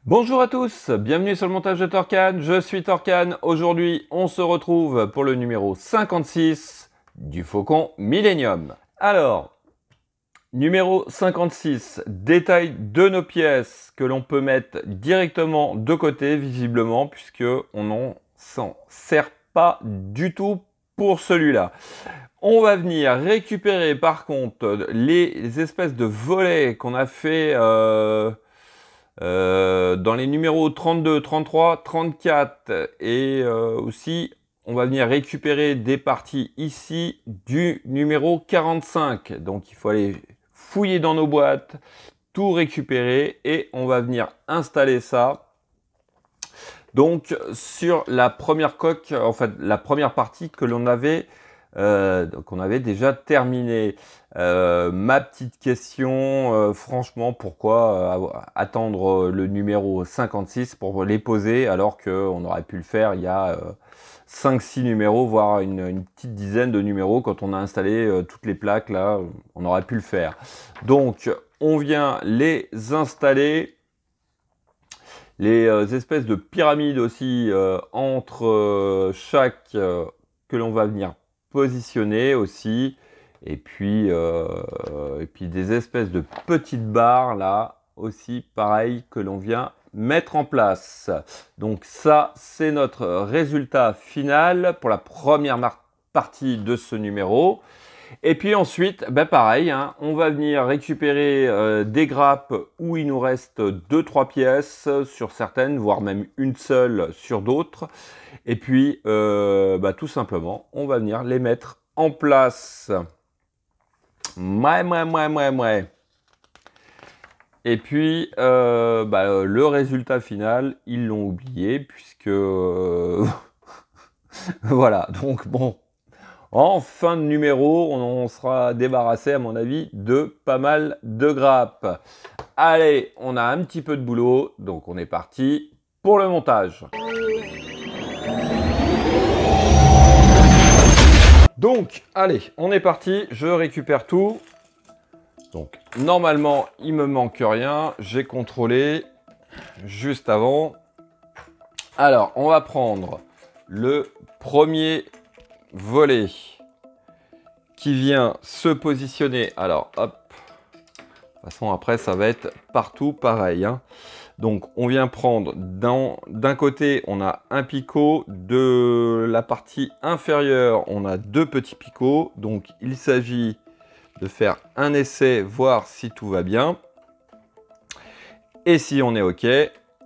Bonjour à tous, bienvenue sur le montage de Torcan, je suis Torcan. Aujourd'hui, on se retrouve pour le numéro 56 du Faucon Millenium. Alors, numéro 56, détail de nos pièces que l'on peut mettre directement de côté, visiblement, puisque on n'en s'en sert pas du tout pour celui-là. On va venir récupérer par contre les espèces de volets qu'on a fait dans les numéros 32, 33, 34 et aussi on va venir récupérer des parties ici du numéro 45. Donc il faut aller fouiller dans nos boîtes, tout récupérer et on va venir installer ça. Donc sur la première coque, en fait la première partie que l'on avait qu'on avait déjà terminé. Ma petite question, franchement, pourquoi attendre le numéro 56 pour les poser alors qu'on aurait pu le faire il y a 5-6 numéros, voire une petite dizaine de numéros quand on a installé toutes les plaques là, on aurait pu le faire. Donc on vient les installer. Les espèces de pyramides aussi entre chaque que l'on va venir positionner aussi, et puis des espèces de petites barres là aussi pareil que l'on vient mettre en place. Donc ça c'est notre résultat final pour la première partie de ce numéro. Et puis ensuite, ben pareil, hein, on va venir récupérer des grappes où il nous reste 2-3 pièces sur certaines, voire même une seule sur d'autres. Et puis, tout simplement, on va venir les mettre en place. Et puis, le résultat final, ils l'ont oublié, puisque... voilà, donc bon... En fin de numéro, on sera débarrassé, à mon avis, de pas mal de grappes. Allez, on a un petit peu de boulot, donc on est parti pour le montage. Donc, allez, on est parti, je récupère tout. Donc, normalement, il me manque rien. J'ai contrôlé juste avant. Alors, on va prendre le premier volet qui vient se positionner. Alors hop, de toute façon après ça va être partout pareil, hein. Donc on vient prendre d'un côté on a un picot, de la partie inférieure on a deux petits picots. Donc il s'agit de faire un essai, voir si tout va bien, et si on est ok,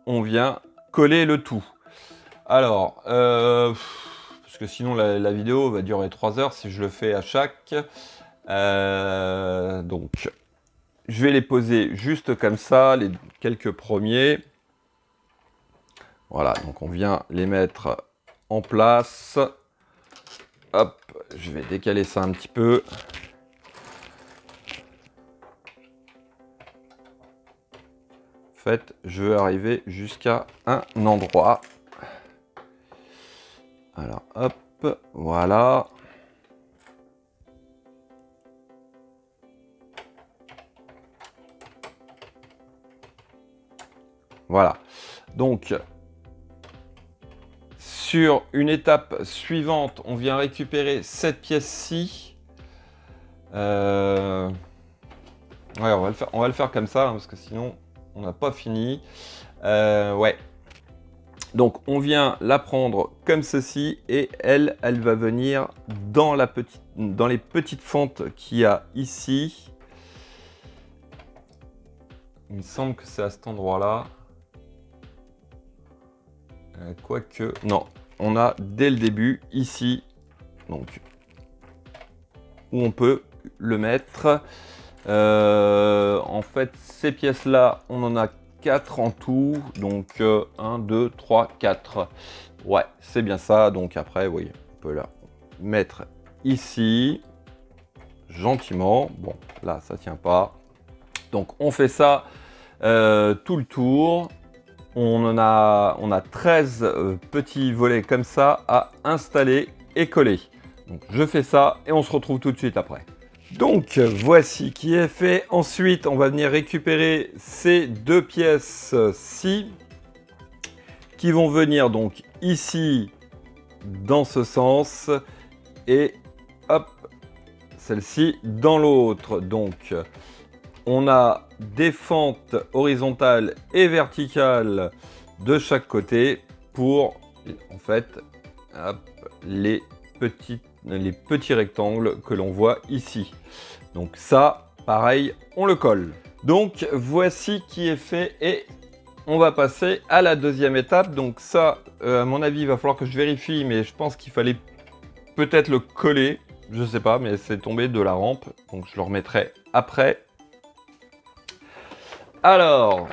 on vient coller le tout. Alors parce que sinon la vidéo va durer 3 heures si je le fais à chaque. Donc, je vais les poser juste comme ça, les quelques premiers. Voilà, donc on vient les mettre en place. Hop, je vais décaler ça un petit peu. En fait, je vais arriver jusqu'à un endroit. Alors, hop, voilà. Voilà. Donc, sur une étape suivante, on vient récupérer cette pièce-ci. Ouais, on va le faire comme ça, hein, parce que sinon, on n'a pas fini. Ouais. Donc on vient la prendre comme ceci et elle va venir dans les petites fentes qu'il y a ici. Il me semble que c'est à cet endroit-là. Quoique, non, on a dès le début ici, donc où on peut le mettre. En fait, ces pièces-là, on en a 4 en tout, donc 1, 2, 3, 4. Ouais, c'est bien ça. Donc après, oui, on peut la mettre ici, gentiment. Bon, là, ça tient pas. Donc on fait ça tout le tour. On a 13 petits volets comme ça à installer et coller. Donc je fais ça et on se retrouve tout de suite après. Donc voici qui est fait. Ensuite, on va venir récupérer ces deux pièces-ci qui vont venir donc ici dans ce sens et hop, celle-ci dans l'autre. Donc on a des fentes horizontales et verticales de chaque côté pour en fait hop, les petits rectangles que l'on voit ici. Donc ça, pareil, on le colle. Donc voici qui est fait et on va passer à la deuxième étape. Donc ça, à mon avis, il va falloir que je vérifie, mais je pense qu'il fallait peut-être le coller. Je sais pas, mais c'est tombé de la rampe, donc je le remettrai après. Alors,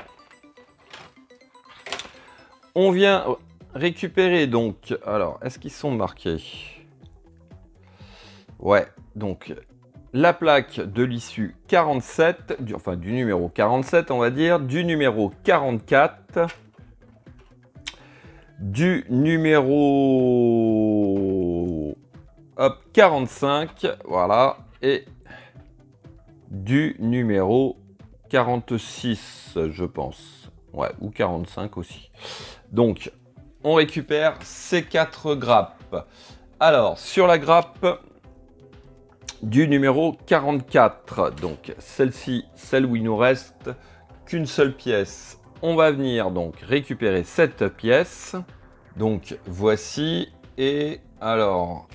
on vient récupérer donc, alors, est-ce qu'ils sont marqués? Ouais, donc, la plaque de l'issue 47, du numéro 47, on va dire, du numéro 44, du numéro 45, voilà, et du numéro 46, je pense. Ouais, ou 45 aussi. Donc, on récupère ces 4 grappes. Alors, sur la grappe du numéro 44, donc celle-ci, celle où il nous reste qu'une seule pièce, on va venir donc récupérer cette pièce. Donc, voici. Et alors...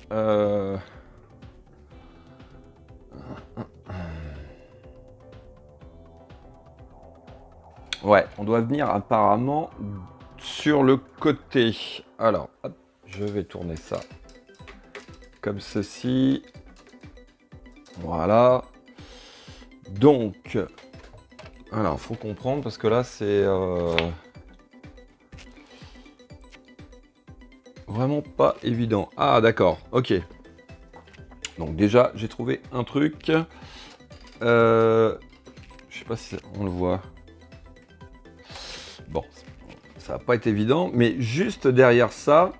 ouais, on doit venir apparemment sur le côté. Alors, hop, je vais tourner ça comme ceci. Voilà. Donc, alors, faut comprendre parce que là, c'est vraiment pas évident. Ah, d'accord, ok. Donc déjà, j'ai trouvé un truc. Je sais pas si on le voit. Bon, ça va pas être évident, mais juste derrière ça,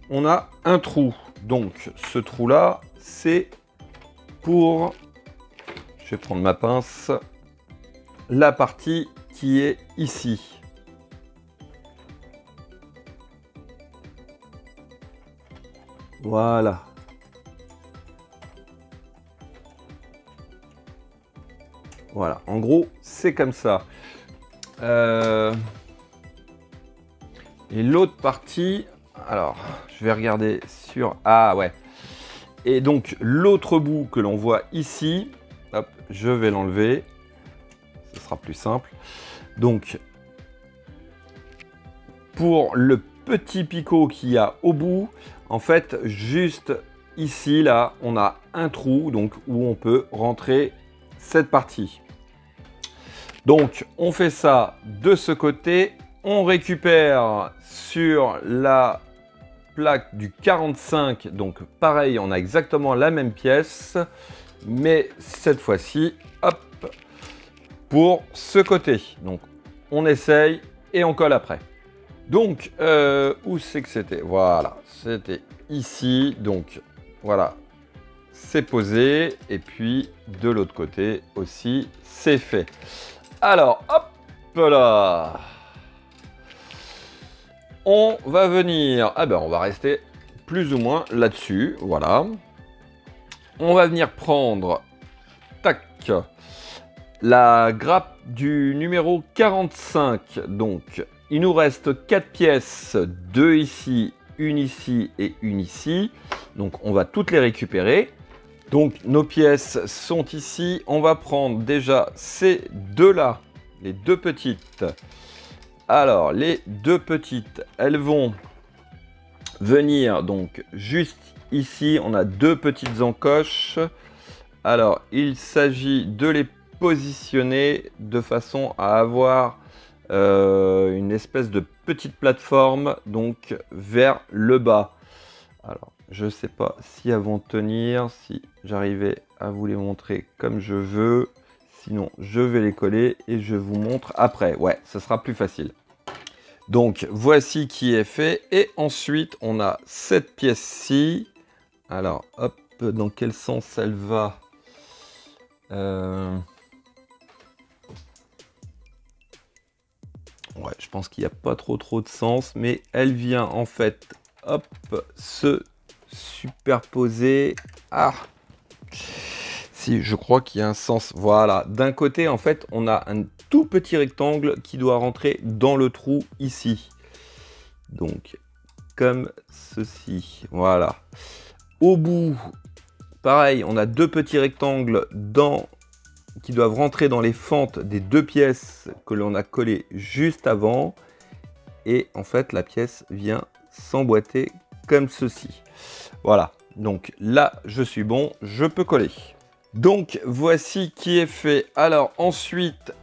on a un trou. Donc, ce trou-là, c'est pour, je vais prendre ma pince, la partie qui est ici. Voilà. Voilà, en gros, c'est comme ça. Et l'autre partie, alors, je vais regarder sur... Ah ouais. Et donc, l'autre bout que l'on voit ici, hop, je vais l'enlever. Ce sera plus simple. Donc, pour le petit picot qu'il y a au bout, en fait, juste ici, là, on a un trou donc où on peut rentrer cette partie. Donc, on fait ça de ce côté. On récupère sur la plaque du 45. Donc, pareil, on a exactement la même pièce. Mais cette fois-ci, hop, pour ce côté. Donc, on essaye et on colle après. Donc, où c'est que c'était? Voilà, c'était ici. Donc, voilà, c'est posé. Et puis, de l'autre côté aussi, c'est fait. Alors, hop là. On va venir... Ah ben, on va rester plus ou moins là-dessus. Voilà. On va venir prendre... Tac. La grappe du numéro 45. Donc, il nous reste 4 pièces. 2 ici, une ici et une ici. Donc, on va toutes les récupérer. Donc, nos pièces sont ici. On va prendre déjà ces deux-là, les deux petites. Alors, les deux petites, elles vont venir donc juste ici. On a deux petites encoches. Alors, il s'agit de les positionner de façon à avoir une espèce de petite plateforme donc vers le bas. Alors, je ne sais pas si elles vont tenir, si j'arrivais à vous les montrer comme je veux. Sinon, je vais les coller et je vous montre après. Ouais, ça sera plus facile. Donc, voici qui est fait. Et ensuite, on a cette pièce-ci. Alors, hop, dans quel sens elle va? Ouais, je pense qu'il n'y a pas trop de sens, mais elle vient en fait, hop, se superposer. Ah, si, je crois qu'il y a un sens. Voilà, d'un côté, en fait, on a un tout petit rectangle qui doit rentrer dans le trou ici. Donc, comme ceci. Voilà. Au bout, pareil, on a deux petits rectangles qui doivent rentrer dans les fentes des deux pièces que l'on a collées juste avant. Et en fait, la pièce vient s'emboîter comme ceci. Voilà. Donc là, je suis bon, je peux coller. Donc voici qui est fait. Alors ensuite,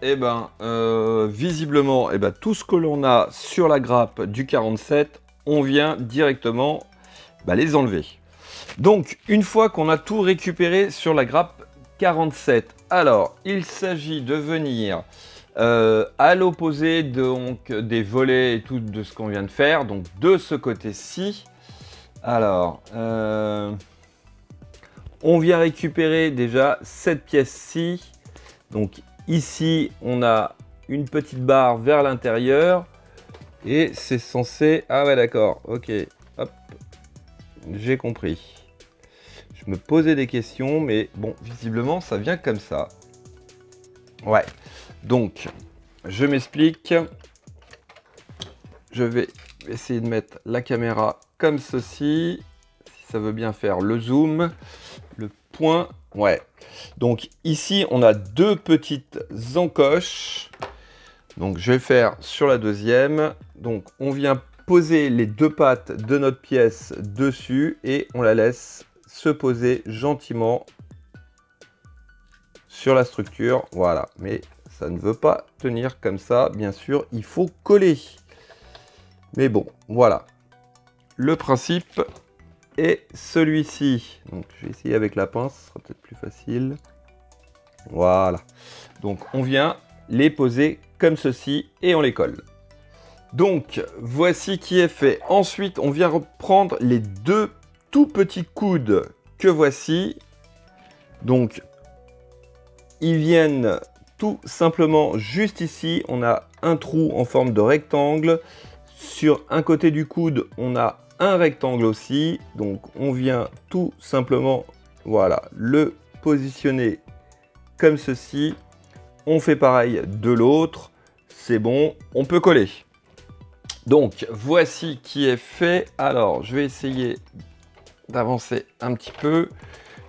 visiblement, tout ce que l'on a sur la grappe du 47, on vient directement les enlever. Donc une fois qu'on a tout récupéré sur la grappe 47, alors il s'agit de venir à l'opposé donc des volets et tout de ce qu'on vient de faire, donc de ce côté-ci. Alors on vient récupérer déjà cette pièce-ci. Donc ici, on a une petite barre vers l'intérieur. Et c'est censé... Ah ouais, d'accord. Ok. Hop. J'ai compris. Je me posais des questions, mais bon, visiblement, ça vient comme ça. Ouais. Donc, je m'explique. Je vais essayer de mettre la caméra comme ceci. Si ça veut bien faire le zoom. Le point, ouais. Donc ici, on a deux petites encoches. Donc je vais faire sur la deuxième. Donc on vient poser les deux pattes de notre pièce dessus et on la laisse se poser gentiment sur la structure. Voilà, mais ça ne veut pas tenir comme ça. Bien sûr, il faut coller. Mais bon, voilà. Le principe et celui-ci. Donc je vais essayer avec la pince, ce sera peut-être plus facile. Voilà. Donc on vient les poser comme ceci et on les colle. Donc voici qui est fait. Ensuite on vient reprendre les deux tout petits coudes que voici. Donc ils viennent tout simplement juste ici. On a un trou en forme de rectangle. Sur un côté du coude on a un rectangle aussi, donc on vient tout simplement, voilà, le positionner comme ceci. On fait pareil de l'autre, c'est bon, on peut coller. Donc voici qui est fait. Alors je vais essayer d'avancer un petit peu,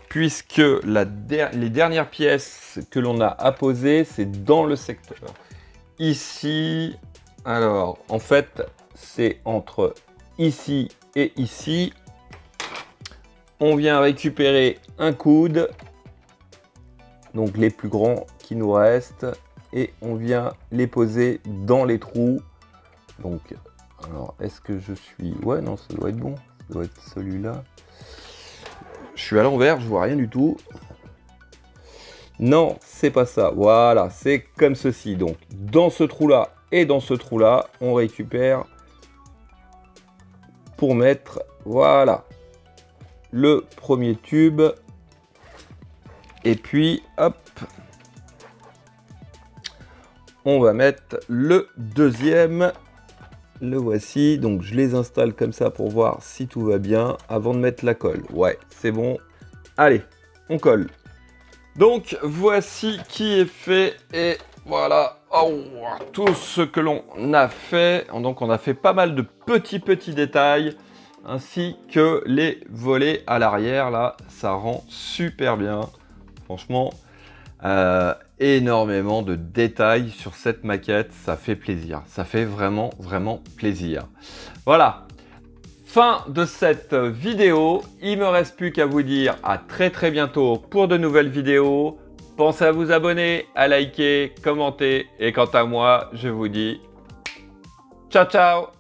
puisque les dernières pièces que l'on a à poser, c'est dans le secteur ici. Alors en fait, c'est entre ici et ici. On vient récupérer un coude, donc les plus grands qui nous restent, et on vient les poser dans les trous. Donc, alors est-ce que je suis... Ouais, non, ça doit être bon. Ça doit être celui-là. Je suis à l'envers, je vois rien du tout. Non, c'est pas ça. Voilà, c'est comme ceci. Donc, dans ce trou-là et dans ce trou-là, on récupère pour mettre, voilà, le premier tube. Et puis, hop, on va mettre le deuxième. Le voici. Donc, je les installe comme ça pour voir si tout va bien avant de mettre la colle. Ouais, c'est bon. Allez, on colle. Donc, voici qui est fait. Et voilà, oh, tout ce que l'on a fait. Donc, on a fait pas mal de petits détails, ainsi que les volets à l'arrière. Là, ça rend super bien. Franchement, énormément de détails sur cette maquette. Ça fait plaisir. Ça fait vraiment plaisir. Voilà. Fin de cette vidéo. Il me reste plus qu'à vous dire à très bientôt pour de nouvelles vidéos. Pensez à vous abonner, à liker, commenter. Et quant à moi, je vous dis Ciao, ciao!